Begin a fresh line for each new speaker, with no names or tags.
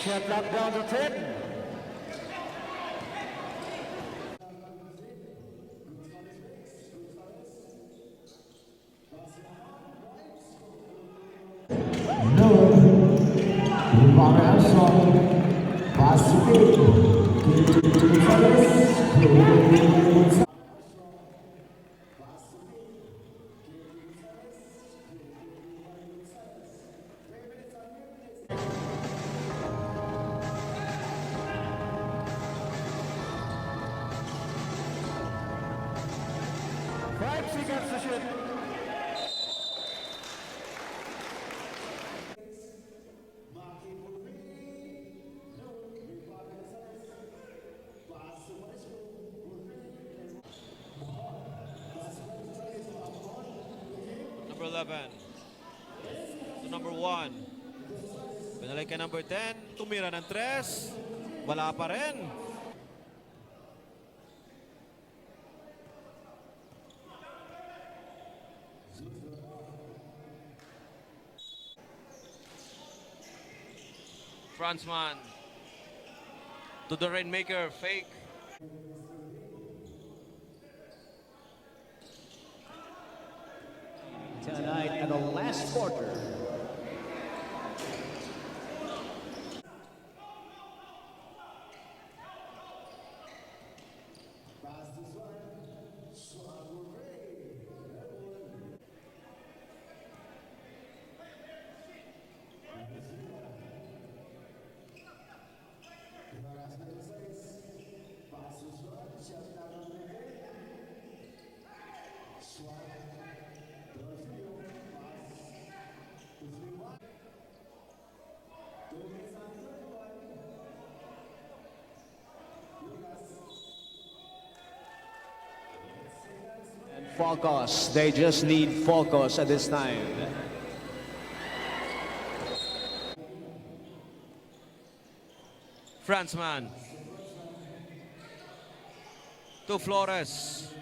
Shut that down to 10. Five seconds to shoot.
Number 11 to number 1. Pinalay kay number 10. Tumira ng 3. Wala pa rin. Franzman to the Rainmaker. Fake.
Tonight in the last quarter. Focus. They just need focus at this time.
Franzman to Flores.